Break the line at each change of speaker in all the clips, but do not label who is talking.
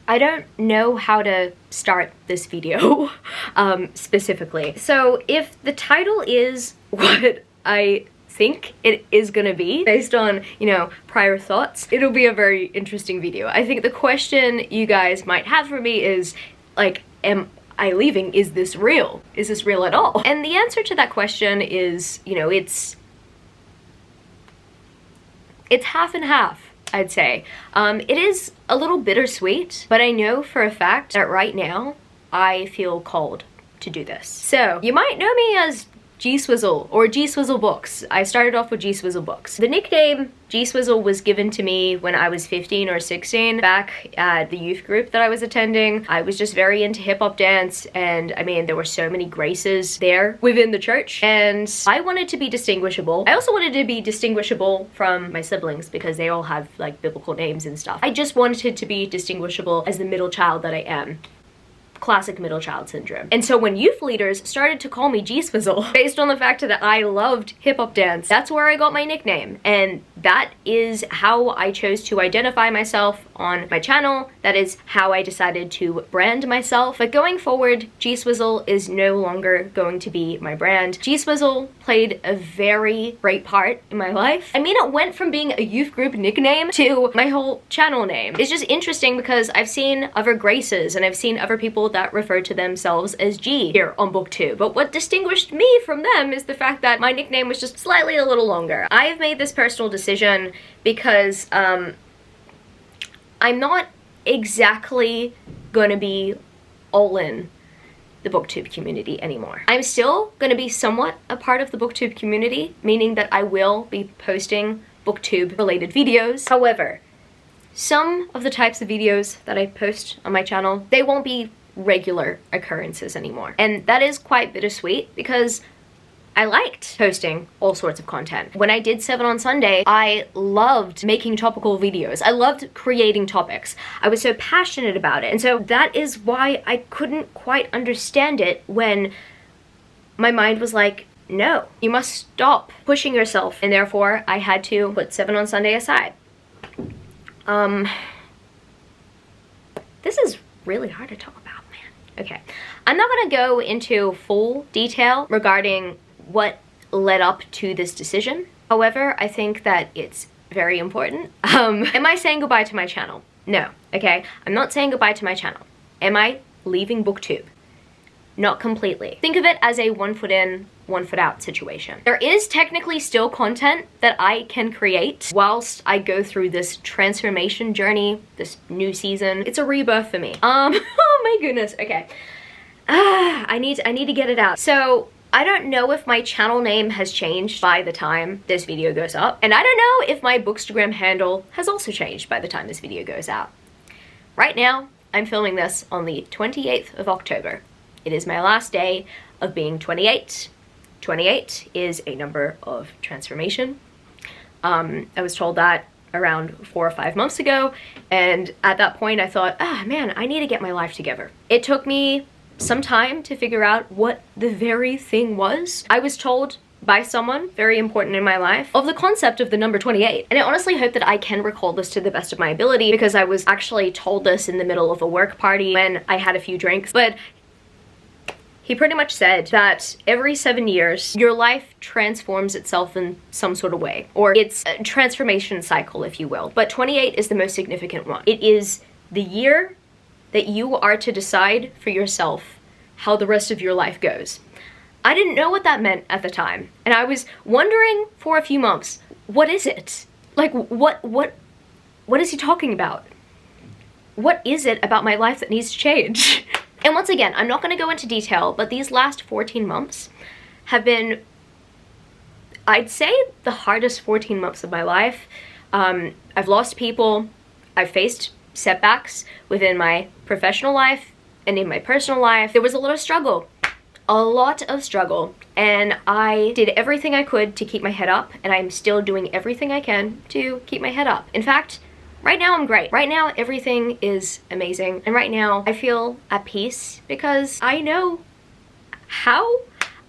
I don't know how to start this video specifically. So if the title is what I think it is gonna be based on, you know, prior thoughts, it'll be a very interesting video. I think the question you guys might have for me is like, am I leaving? Is this real? Is this real at all? And the answer to that question is, you know, it's half and half, I'd say. It is a little bittersweet, but I know for a fact that right now I feel called to do this. So you might know me as G Swizzle or G Swizzle Books. I started off with G Swizzle Books. The nickname G Swizzle was given to me when I was 15 or 16 back at the youth group that I was attending. I was just very into hip-hop dance, and I mean, there were so many graces there within the church, and I wanted to be distinguishable. I also wanted to be distinguishable from my siblings because they all have like biblical names and stuff. I just wanted to be distinguishable as the middle child that I am. Classic middle child syndrome. And so when youth leaders started to call me G Swizzle based on the fact that I loved hip-hop dance, that's where I got my nickname, and that is how I chose to identify myself on my channel. That is how I decided to brand myself. But going forward, G Swizzle is no longer going to be my brand. G Swizzle played a very great part in my life. I mean, it went from being a youth group nickname to my whole channel name. It's just interesting because I've seen other graces and I've seen other people that refer to themselves as G here on Booktube. But what distinguished me from them is the fact that my nickname was just slightly a little longer. I've made this personal decision because I'm not exactly gonna be all in the Booktube community anymore. I'm still gonna be somewhat a part of the Booktube community, meaning that I will be posting Booktube related videos. However, some of the types of videos that I post on my channel, they won't be regular occurrences anymore. And that is quite bittersweet because I liked posting all sorts of content. When I did 7 on Sunday, I loved making topical videos. I loved creating topics. I was so passionate about it. And so that is why I couldn't quite understand it when my mind was like, no, you must stop pushing yourself. And therefore I had to put 7 on Sunday aside. This is really hard to talk about, man. Okay, I'm not gonna go into full detail regarding what led up to this decision. However, I think that it's very important. Am I saying goodbye to my channel? No, okay? I'm not saying goodbye to my channel. Am I leaving Booktube? Not completely. Think of it as a 1 foot in, 1 foot out situation. There is technically still content that I can create whilst I go through this transformation journey, this new season. It's a rebirth for me. Oh my goodness, okay. I need to get it out. So, I don't know if my channel name has changed by the time this video goes up, and I don't know if my Bookstagram handle has also changed by the time this video goes out. Right now, I'm filming this on the 28th of October. It is my last day of being 28. 28 is a number of transformation. I was told that around 4 or 5 months ago, and at that point I thought, man, I need to get my life together. It took me some time to figure out what the very thing was. I was told by someone very important in my life of the concept of the number 28, and I honestly hope that I can recall this to the best of my ability, because I was actually told this in the middle of a work party when I had a few drinks. But he pretty much said that every 7 years, your life transforms itself in some sort of way, or it's a transformation cycle, if you will. But 28 is the most significant one. It is the year that you are to decide for yourself how the rest of your life goes. I didn't know what that meant at the time, and I was wondering for a few months, what is it? Like, what is he talking about? What is it about my life that needs to change? And once again, I'm not going to go into detail, but these last 14 months have been, I'd say, the hardest 14 months of my life. I've lost people, I've faced setbacks within my professional life and in my personal life. There was a lot of struggle, and I did everything I could to keep my head up, and I'm still doing everything I can to keep my head up. In fact, right now I'm great. Right now everything is amazing, and right now I feel at peace because I know how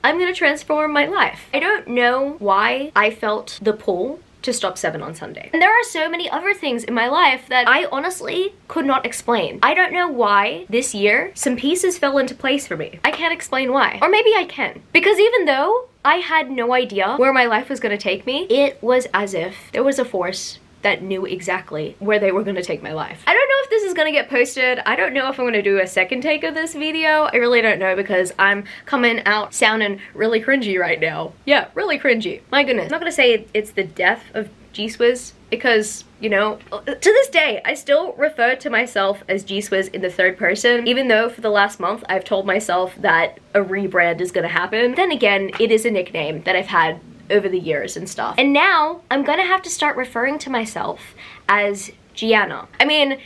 I'm gonna transform my life. I don't know why I felt the pull to stop 7 on Sunday. And there are so many other things in my life that I honestly could not explain. I don't know why this year some pieces fell into place for me. I can't explain why. Or maybe I can. Because even though I had no idea where my life was gonna take me, it was as if there was a force that knew exactly where they were gonna take my life. I don't know if this is gonna get posted. I don't know if I'm gonna do a second take of this video. I really don't know because I'm coming out sounding really cringy right now. Yeah, really cringy. My goodness. I'm not gonna say it's the death of G-Swizz because, you know, to this day, I still refer to myself as G-Swizz in the third person, even though for the last month I've told myself that a rebrand is gonna happen. Then again, it is a nickname that I've had over the years and stuff. And now I'm gonna have to start referring to myself as Gianna. I mean,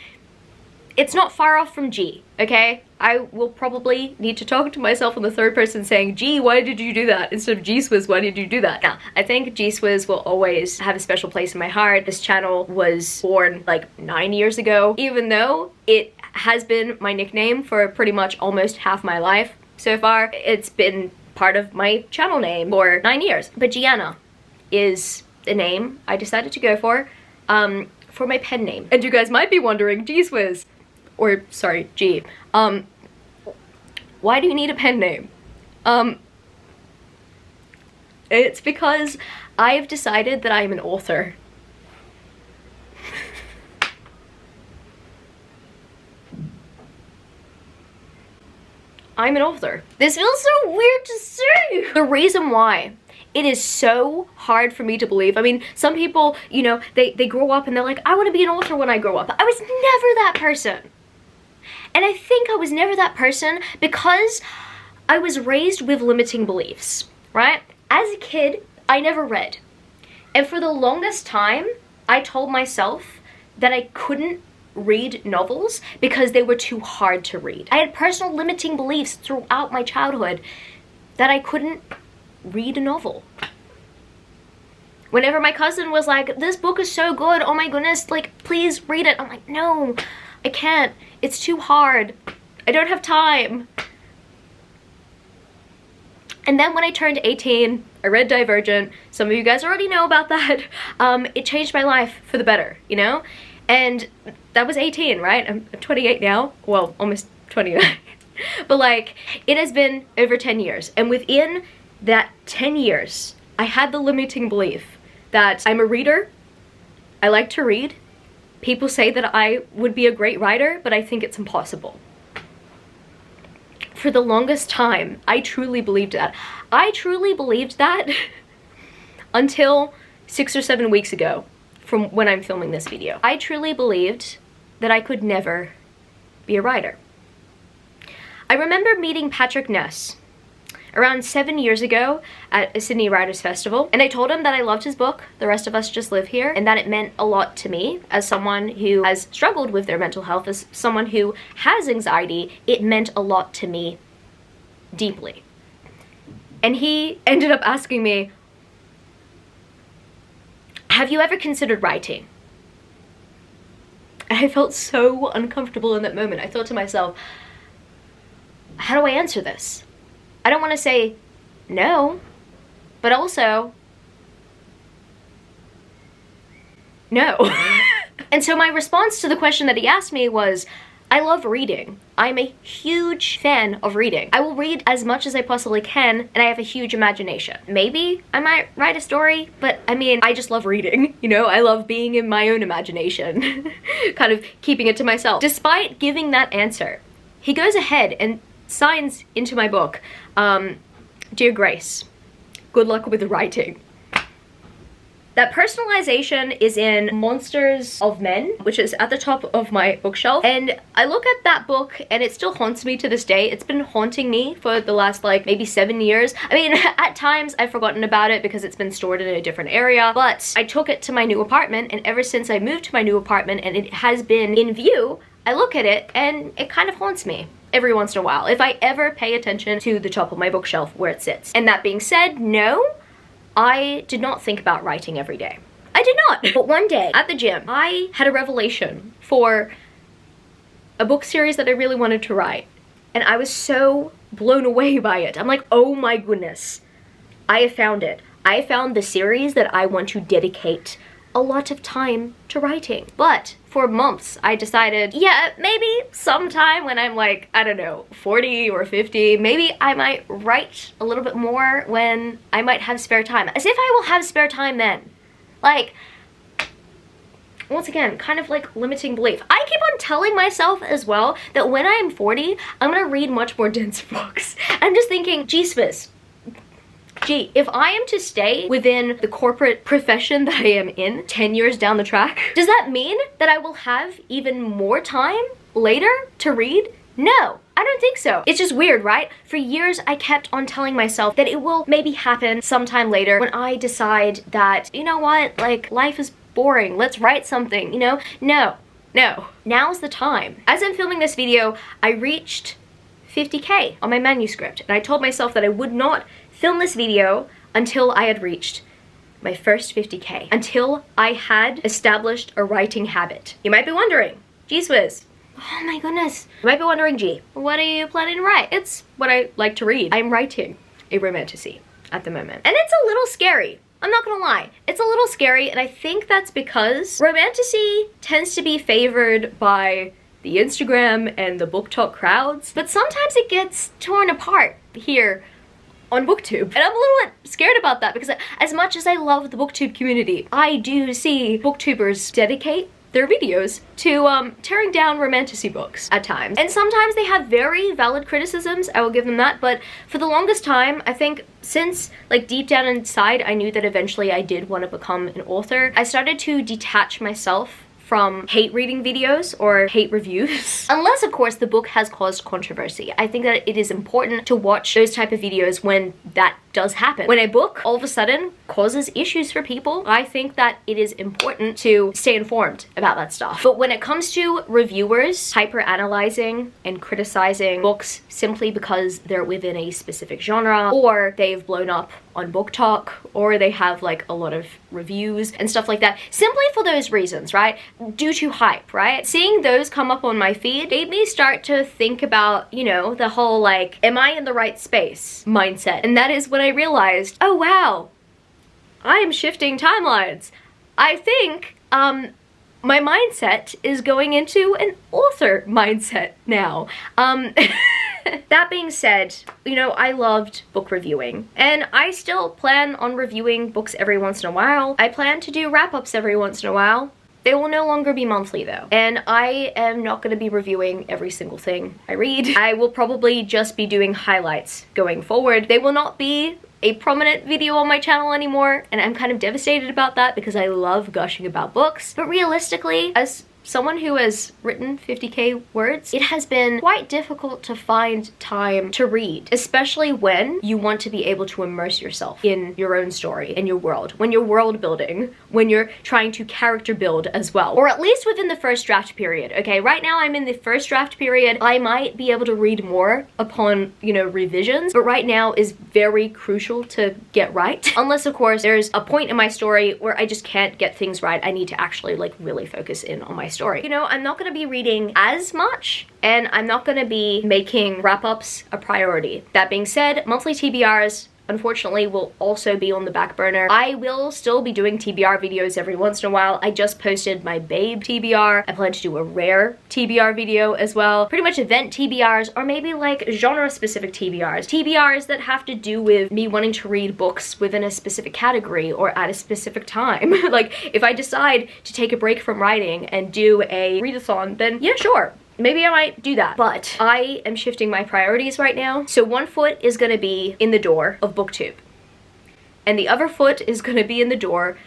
it's not far off from G, okay? I will probably need to talk to myself in the third person saying, G, why did you do that? Instead of G-Swizz, why did you do that? Now, I think G-Swizz will always have a special place in my heart. This channel was born like 9 years ago, even though it has been my nickname for pretty much almost half my life so far. It's been part of my channel name for 9 years. But Gianna is the name I decided to go for my pen name. And you guys might be wondering, G-Swizz, or sorry, G, why do you need a pen name? It's because I've decided that I'm an author. I'm an author. This feels so weird to say. The reason why it is so hard for me to believe, I mean, some people, you know, they grow up and they're like, I want to be an author when I grow up. I was never that person. And I think I was never that person because I was raised with limiting beliefs, right? As a kid, I never read. And for the longest time, I told myself that I couldn't read novels because they were too hard to read. I had personal limiting beliefs throughout my childhood that I couldn't read a novel. Whenever my cousin was like, this book is so good, oh my goodness, like, please read it. I'm like, no, I can't. It's too hard. I don't have time. And then when I turned 18, I read Divergent. Some of you guys already know about that. It changed my life for the better, you know? And that was 18, right? I'm 28 now. Well, almost 29. But like, it has been over 10 years. And within that 10 years, I had the limiting belief that I'm a reader. I like to read. People say that I would be a great writer, but I think it's impossible. For the longest time, I truly believed that. I truly believed that until 6 or 7 weeks ago. From when I'm filming this video. I truly believed that I could never be a writer. I remember meeting Patrick Ness around 7 years ago at a Sydney Writers Festival, and I told him that I loved his book, The Rest of Us Just Live Here, and that it meant a lot to me as someone who has struggled with their mental health, as someone who has anxiety. It meant a lot to me deeply. And he ended up asking me, have you ever considered writing? And I felt so uncomfortable in that moment. I thought to myself, how do I answer this? I don't want to say no, but also no. And so my response to the question that he asked me was, I love reading. I'm a huge fan of reading. I will read as much as I possibly can, and I have a huge imagination. Maybe I might write a story, but I mean, I just love reading. You know, I love being in my own imagination, kind of keeping it to myself. Despite giving that answer, he goes ahead and signs into my book, Dear Grace, good luck with writing. That personalization is in Monsters of Men, which is at the top of my bookshelf. And I look at that book and it still haunts me to this day. It's been haunting me for the last like maybe 7 years. I mean, at times I've forgotten about it because it's been stored in a different area, but I took it to my new apartment, and ever since I moved to my new apartment and it has been in view, I look at it and it kind of haunts me every once in a while if I ever pay attention to the top of my bookshelf where it sits. And that being said, no, I did not think about writing every day. I did not. But one day at the gym, I had a revelation for a book series that I really wanted to write. And I was so blown away by it. I'm like, oh my goodness, I have found it. I found the series that I want to dedicate a lot of time to writing. But for months, I decided, yeah, maybe sometime when I'm like, I don't know, 40 or 50, maybe I might write a little bit more when I might have spare time. As if I will have spare time then. Like, once again, kind of like limiting belief. I keep on telling myself as well that when I am 40, I'm gonna read much more dense books. I'm just thinking, gee, if I am to stay within the corporate profession that I am in 10 years down the track, does that mean that I will have even more time later to read? No, I don't think so. It's just weird, right? For years, I kept on telling myself that it will maybe happen sometime later when I decide that, you know what, like, life is boring, let's write something, you know? No, now's the time. As I'm filming this video, I reached 50K on my manuscript, and I told myself that I would not film this video until I had reached my first 50K, until I had established a writing habit. You might be wondering, geez whiz, oh my goodness. You might be wondering, gee, what are you planning to write? It's what I like to read. I'm writing a romantasy at the moment. And it's a little scary. I'm not gonna lie, it's a little scary, and I think that's because romantasy tends to be favored by the Instagram and the book talk crowds, but sometimes it gets torn apart here on Booktube. And I'm a little bit scared about that because as much as I love the Booktube community, I do see Booktubers dedicate their videos to tearing down romantasy books at times. And sometimes they have very valid criticisms, I will give them that, but for the longest time, I think since like deep down inside I knew that eventually I did want to become an author, I started to detach myself from hate reading videos or hate reviews. Unless, of course, the book has caused controversy. I think that it is important to watch those type of videos when that does happen. When a book all of a sudden causes issues for people, I think that it is important to stay informed about that stuff. But when it comes to reviewers hyper-analyzing and criticizing books simply because they're within a specific genre, or they've blown up on Book Talk, or they have like a lot of reviews and stuff like that, simply for those reasons, right? Due to hype, right? Seeing those come up on my feed made me start to think about, you know, the whole like, am I in the right space mindset? And that is when I realized, oh wow, I am shifting timelines. I think my mindset is going into an author mindset now. That being said, you know, I loved book reviewing, and I still plan on reviewing books every once in a while. I plan to do wrap-ups every once in a while. They will no longer be monthly though, and I am not going to be reviewing every single thing I read. I will probably just be doing highlights going forward. They will not be a prominent video on my channel anymore, and I'm kind of devastated about that because I love gushing about books. But realistically, as someone who has written 50K words, it has been quite difficult to find time to read, especially when you want to be able to immerse yourself in your own story and your world, when you're world building, when you're trying to character build as well, or at least within the first draft period. Okay, right now I'm in the first draft period. I might be able to read more upon, you know, revisions, but right now is very crucial to get right. Unless, of course, there's a point in my story where I just can't get things right. I need to actually like really focus in on my story. You know, I'm not going to be reading as much, and I'm not going to be making wrap-ups a priority. That being said, monthly TBRs unfortunately will also be on the back burner. I will still be doing TBR videos every once in a while. I just posted my Babe TBR. I plan to do a rare TBR video as well. Pretty much event TBRs, or maybe like genre-specific TBRs. TBRs that have to do with me wanting to read books within a specific category or at a specific time. Like, if I decide to take a break from writing and do a readathon, then yeah, sure. Maybe I might do that, but I am shifting my priorities right now. So one foot is gonna be in the door of Booktube, and the other foot is gonna be in the door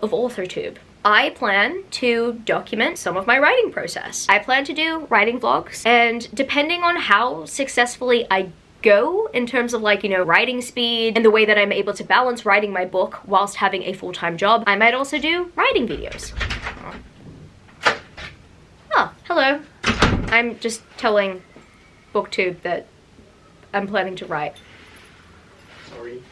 of Authortube. I plan to document some of my writing process. I plan to do writing vlogs, and depending on how successfully I go in terms of like, you know, writing speed and the way that I'm able to balance writing my book whilst having a full-time job, I might also do writing videos. Oh, hello. I'm just telling Booktube that I'm planning to write.
Sorry.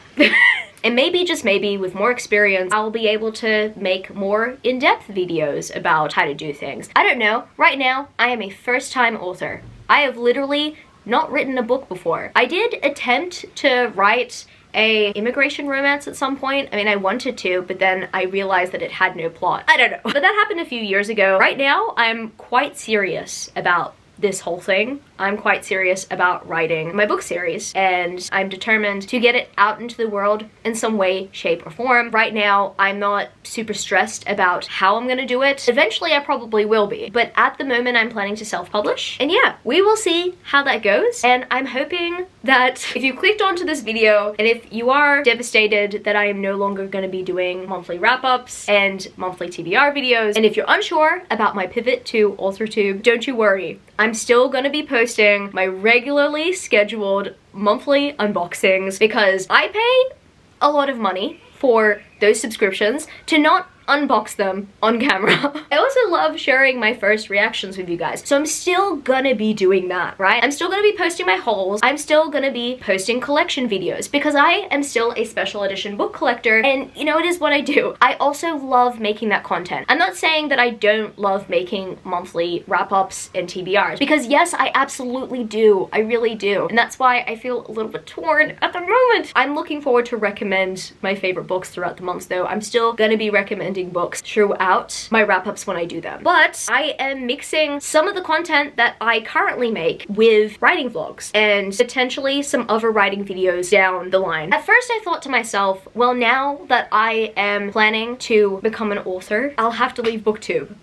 And maybe, just maybe, with more experience, I'll be able to make more in-depth videos about how to do things. I don't know. Right now, I am a first-time author. I have literally not written a book before. I did attempt to write a immigration romance at some point. I mean, I wanted to, but then I realized that it had no plot. I don't know. But that happened a few years ago. Right now, I'm quite serious about this whole thing. I'm quite serious about writing my book series, and I'm determined to get it out into the world in some way, shape, or form. Right now, I'm not super stressed about how I'm gonna do it. Eventually, I probably will be, but at the moment, I'm planning to self-publish. And yeah, we will see how that goes, and I'm hoping that if you clicked onto this video, and if you are devastated that I am no longer gonna be doing monthly wrap-ups and monthly TBR videos, and if you're unsure about my pivot to Authortube, don't you worry. I'm still gonna be posting my regularly scheduled monthly unboxings because I pay a lot of money for those subscriptions to not unbox them on camera. I also love sharing my first reactions with you guys, so I'm still gonna be doing that, right? I'm still gonna be posting my hauls. I'm still gonna be posting collection videos because I am still a special edition book collector, and you know, it is what I do. I also love making that content. I'm not saying that I don't love making monthly wrap-ups and TBRs, because yes, I absolutely do. I really do. And that's why I feel a little bit torn at the moment. I'm looking forward to recommend my favorite books throughout the months though. I'm still gonna be recommending books throughout my wrap-ups when I do them. But I am mixing some of the content that I currently make with writing vlogs and potentially some other writing videos down the line. At first I thought to myself, well, now that I am planning to become an author, I'll have to leave Booktube.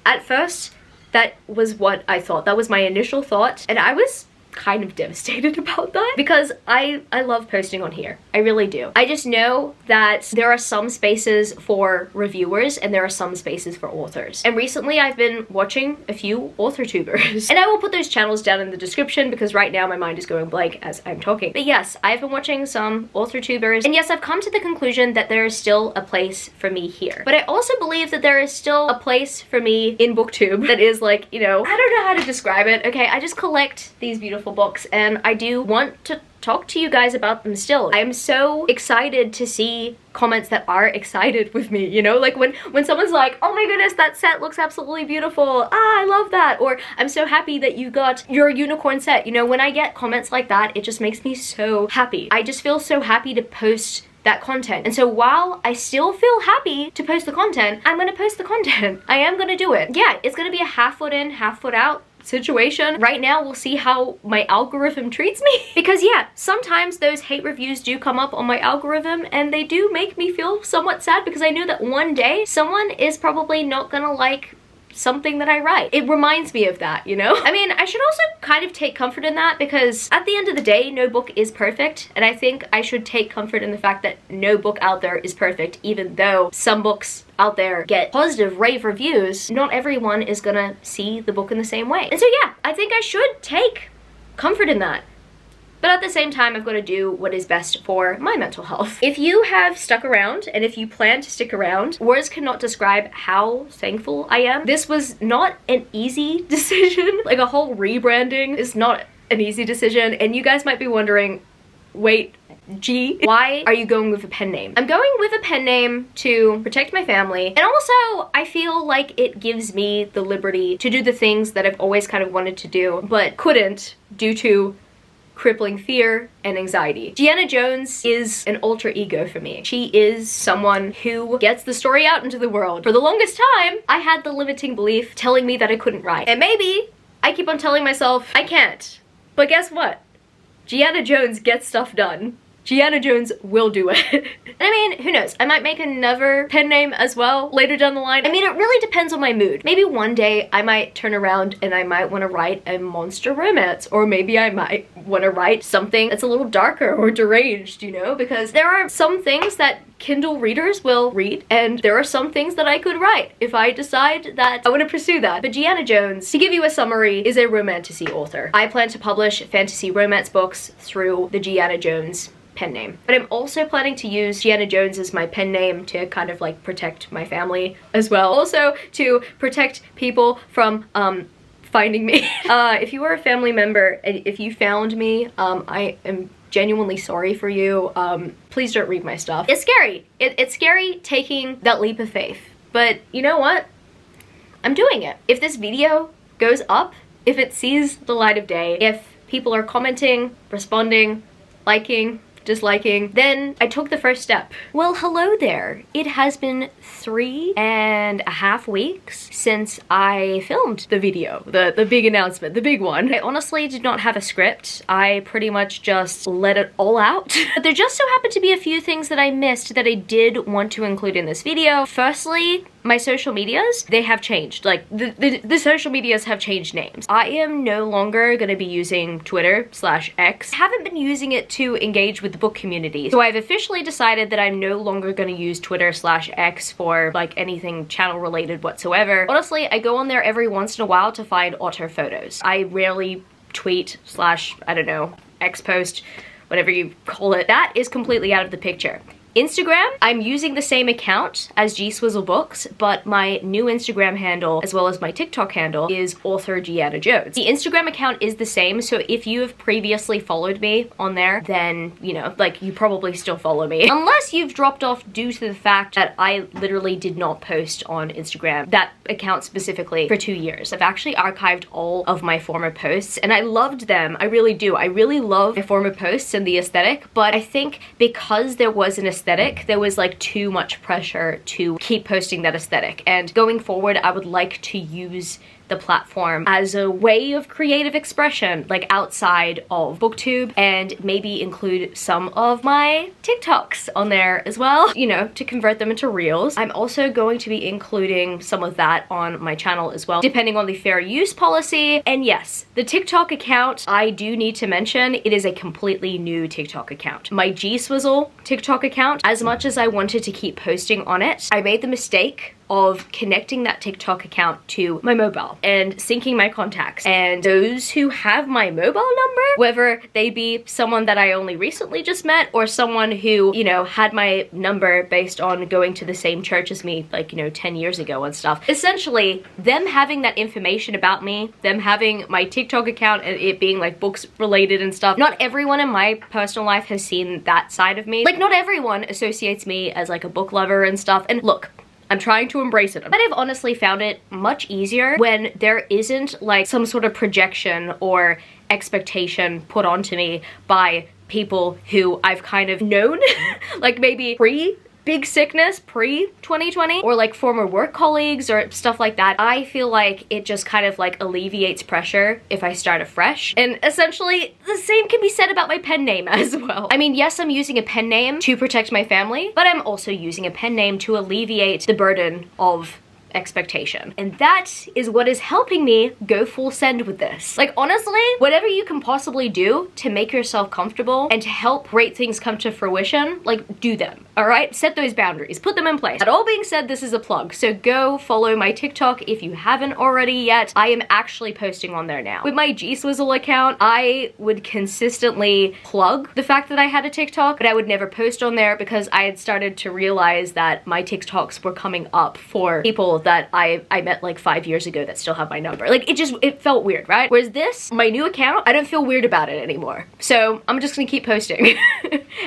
At first, that was what I thought. That was my initial thought, and I was kind of devastated about that because I love posting on here. I really do. I just know that there are some spaces for reviewers and there are some spaces for authors. And recently I've been watching a few Authortubers. And I will put those channels down in the description because right now my mind is going blank as I'm talking. But yes, I've been watching some Authortubers, and yes, I've come to the conclusion that there is still a place for me here. But I also believe that there is still a place for me in Booktube that is like, you know, I don't know how to describe it. Okay, I just collect these beautiful books and I do want to talk to you guys about them still. I am so excited to see comments that are excited with me, you know, like when someone's like, oh my goodness, that set looks absolutely beautiful, I love that, or I'm so happy that you got your unicorn set. You know, when I get comments like that, it just makes me so happy. I just feel so happy to post that content. And so while I still feel happy to post the content, I'm gonna post the content. I am gonna do it. Yeah, it's gonna be a half foot in, half foot out situation. Right now, we'll see how my algorithm treats me. Because yeah, sometimes those hate reviews do come up on my algorithm and they do make me feel somewhat sad because I know that one day someone is probably not gonna like something that I write. It reminds me of that, you know? I mean, I should also kind of take comfort in that because at the end of the day, no book is perfect. And I think I should take comfort in the fact that no book out there is perfect, even though some books out there get positive rave reviews. Not everyone is gonna see the book in the same way. And so yeah, I think I should take comfort in that. But at the same time, I've got to do what is best for my mental health. If you have stuck around, and if you plan to stick around, words cannot describe how thankful I am. This was not an easy decision. Like, a whole rebranding is not an easy decision, and you guys might be wondering, wait, G, why are you going with a pen name? I'm going with a pen name to protect my family, and also I feel like it gives me the liberty to do the things that I've always kind of wanted to do, but couldn't due to crippling fear and anxiety. Gianna Jones is an alter ego for me. She is someone who gets the story out into the world. For the longest time, I had the limiting belief telling me that I couldn't write. And maybe I keep on telling myself I can't. But guess what? Gianna Jones gets stuff done. Gianna Jones will do it. And I mean, who knows? I might make another pen name as well later down the line. I mean, it really depends on my mood. Maybe one day I might turn around and I might want to write a monster romance, or maybe I might want to write something that's a little darker or deranged, you know? Because there are some things that Kindle readers will read, and there are some things that I could write if I decide that I want to pursue that. But Gianna Jones, to give you a summary, is a romantasy author. I plan to publish fantasy romance books through the Gianna Jones pen name. But I'm also planning to use Gianna Jones as my pen name to kind of like protect my family as well. Also to protect people from finding me. If you are a family member, and if you found me, I am genuinely sorry for you. Please don't read my stuff. It's scary. It's scary taking that leap of faith. But you know what? I'm doing it. If this video goes up, if it sees the light of day, if people are commenting, responding, liking, disliking. Then I took the first step. Well, hello there. It has been 3.5 weeks since I filmed the video, the big announcement, the big one. I honestly did not have a script. I pretty much just let it all out. But there just so happened to be a few things that I missed that I did want to include in this video. Firstly, my social medias, they have changed. Like, the social medias have changed names. I am no longer gonna be using Twitter/X. I haven't been using it to engage with the book community. So I've officially decided that I'm no longer gonna use Twitter/X for like anything channel related whatsoever. Honestly, I go on there every once in a while to find author photos. I rarely tweet / I don't know, X post, whatever you call it. That is completely out of the picture. Instagram, I'm using the same account as G Swizzle Books, but my new Instagram handle, as well as my TikTok handle, is author Gianna Jones. The Instagram account is the same, so if you have previously followed me on there, then, you know, like, you probably still follow me. Unless you've dropped off due to the fact that I literally did not post on Instagram, that account specifically, for 2 years. I've actually archived all of my former posts, and I loved them. I really do. I really love my former posts and the aesthetic, but I think because there was an aesthetic, there was like too much pressure to keep posting that aesthetic. And going forward, I would like to use the platform as a way of creative expression, like outside of Booktube, and maybe include some of my TikToks on there as well, you know, to convert them into reels. I'm also going to be including some of that on my channel as well, depending on the fair use policy. And yes, the TikTok account, I do need to mention, it is a completely new TikTok account. My G Swizzle TikTok account, as much as I wanted to keep posting on it, I made the mistake of connecting that TikTok account to my mobile and syncing my contacts. And those who have my mobile number, whether they be someone that I only recently just met or someone who, you know, had my number based on going to the same church as me, like, you know, 10 years ago and stuff. Essentially, them having that information about me, them having my TikTok account and it being like books related and stuff. Not everyone in my personal life has seen that side of me. Like, not everyone associates me as like a book lover and stuff. And look, I'm trying to embrace it. But I've honestly found it much easier when there isn't like some sort of projection or expectation put onto me by people who I've kind of known, like maybe pre-big sickness, pre-2020, or like former work colleagues or stuff like that. I feel like it just kind of like alleviates pressure if I start afresh. And essentially, the same can be said about my pen name as well. I mean, yes, I'm using a pen name to protect my family, but I'm also using a pen name to alleviate the burden of expectation. And that is what is helping me go full send with this. Like, honestly, whatever you can possibly do to make yourself comfortable and to help great things come to fruition, like, do them, all right? Set those boundaries, put them in place. That all being said, this is a plug, so go follow my TikTok if you haven't already yet. I am actually posting on there now. With my G Swizzle account, I would consistently plug the fact that I had a TikTok, but I would never post on there because I had started to realize that my TikToks were coming up for people that I met like 5 years ago that still have my number. Like, it felt weird, right? Whereas this, my new account, I don't feel weird about it anymore. So I'm just gonna keep posting.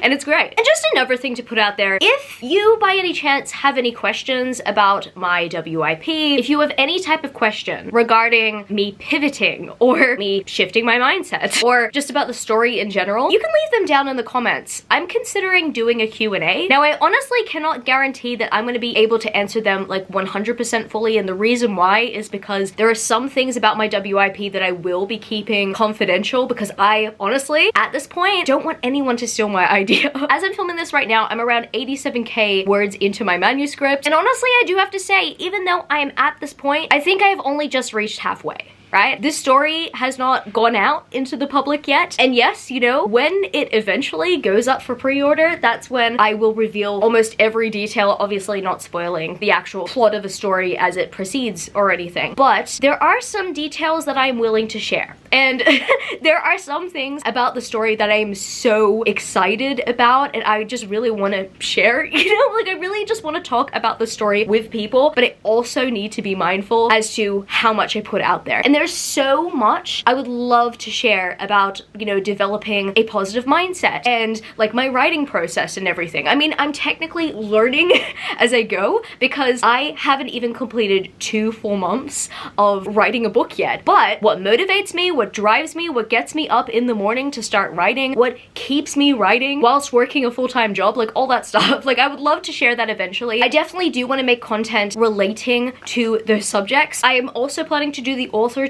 And it's great. And just another thing to put out there, if you by any chance have any questions about my WIP, if you have any type of question regarding me pivoting or me shifting my mindset or just about the story in general, you can leave them down in the comments. I'm considering doing a Q&A. Now, I honestly cannot guarantee that I'm gonna be able to answer them like 100% fully, and the reason why is because there are some things about my WIP that I will be keeping confidential because I honestly, at this point, don't want anyone to steal my idea. As I'm filming this right now, I'm around 87k words into my manuscript, and honestly, I do have to say, even though I am at this point, I think I have only just reached halfway. Right? This story has not gone out into the public yet. And yes, you know, when it eventually goes up for pre-order, that's when I will reveal almost every detail, obviously not spoiling the actual plot of the story as it proceeds or anything. But there are some details that I'm willing to share. And there are some things about the story that I'm so excited about and I just really want to share, you know? Like, I really just want to talk about the story with people, but I also need to be mindful as to how much I put out there. And there's so much I would love to share about, you know, developing a positive mindset and like my writing process and everything. I mean, I'm technically learning as I go because I haven't even completed 2 full months of writing a book yet. But what motivates me, what drives me, what gets me up in the morning to start writing, what keeps me writing whilst working a full-time job, like all that stuff, like I would love to share that eventually. I definitely do want to make content relating to those subjects. I am also planning to do the Authortube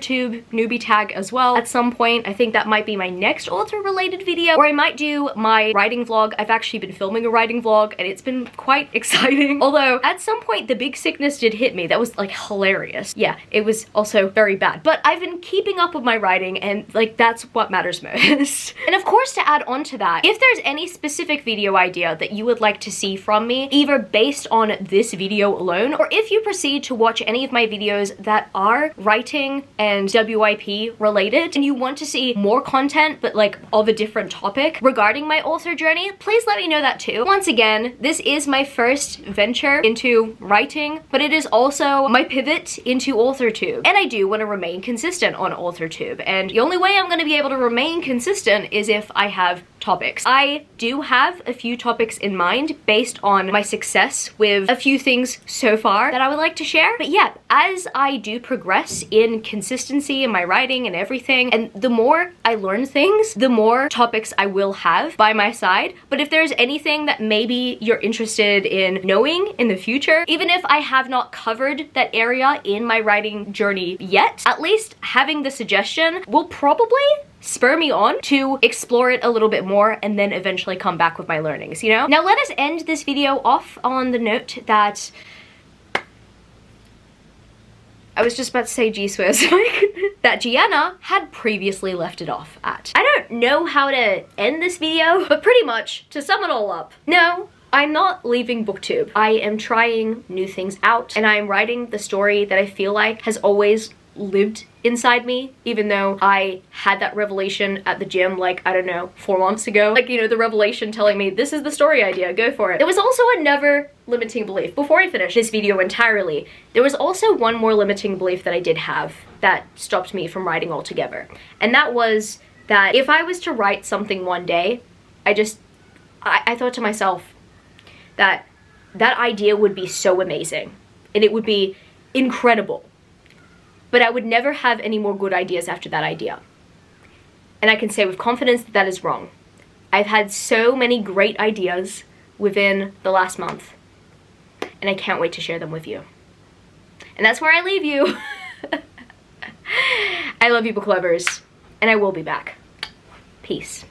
newbie tag as well at some point. I think that might be my next author related video, or I might do my writing vlog. I've actually been filming a writing vlog and it's been quite exciting. Although at some point the big sickness did hit me. That was like hilarious. Yeah, it was also very bad. But I've been keeping up with my writing and like that's what matters most. And of course, to add on to that, if there's any specific video idea that you would like to see from me, either based on this video alone, or if you proceed to watch any of my videos that are writing and WIP related, and you want to see more content but like of a different topic regarding my author journey, please let me know that too. Once again, this is my first venture into writing, but it is also my pivot into Authortube, and I do want to remain consistent on Authortube, and the only way I'm going to be able to remain consistent is if I have topics. I do have a few topics in mind based on my success with a few things so far that I would like to share. But yeah, as I do progress in consistency in my writing and everything, and the more I learn things, the more topics I will have by my side. But if there's anything that maybe you're interested in knowing in the future, even if I have not covered that area in my writing journey yet, at least having the suggestion will probably spur me on to explore it a little bit more and then eventually come back with my learnings, you know? Now let us end this video off on the note that I was just about to say G-Swiss, that Gianna had previously left it off at. I don't know how to end this video, but pretty much, to sum it all up, no, I'm not leaving Booktube. I am trying new things out, and I am writing the story that I feel like has always lived inside me, even though I had that revelation at the gym like, I don't know, 4 months ago. Like, you know, the revelation telling me this is the story idea, go for it. There was also another limiting belief. Before I finish this video entirely, there was also one more limiting belief that I did have that stopped me from writing altogether. And that was that if I was to write something one day, I thought to myself that that idea would be so amazing and it would be incredible. But I would never have any more good ideas after that idea. And I can say with confidence that that is wrong. I've had so many great ideas within the last month, and I can't wait to share them with you. And that's where I leave you. I love you, book lovers, and I will be back. Peace.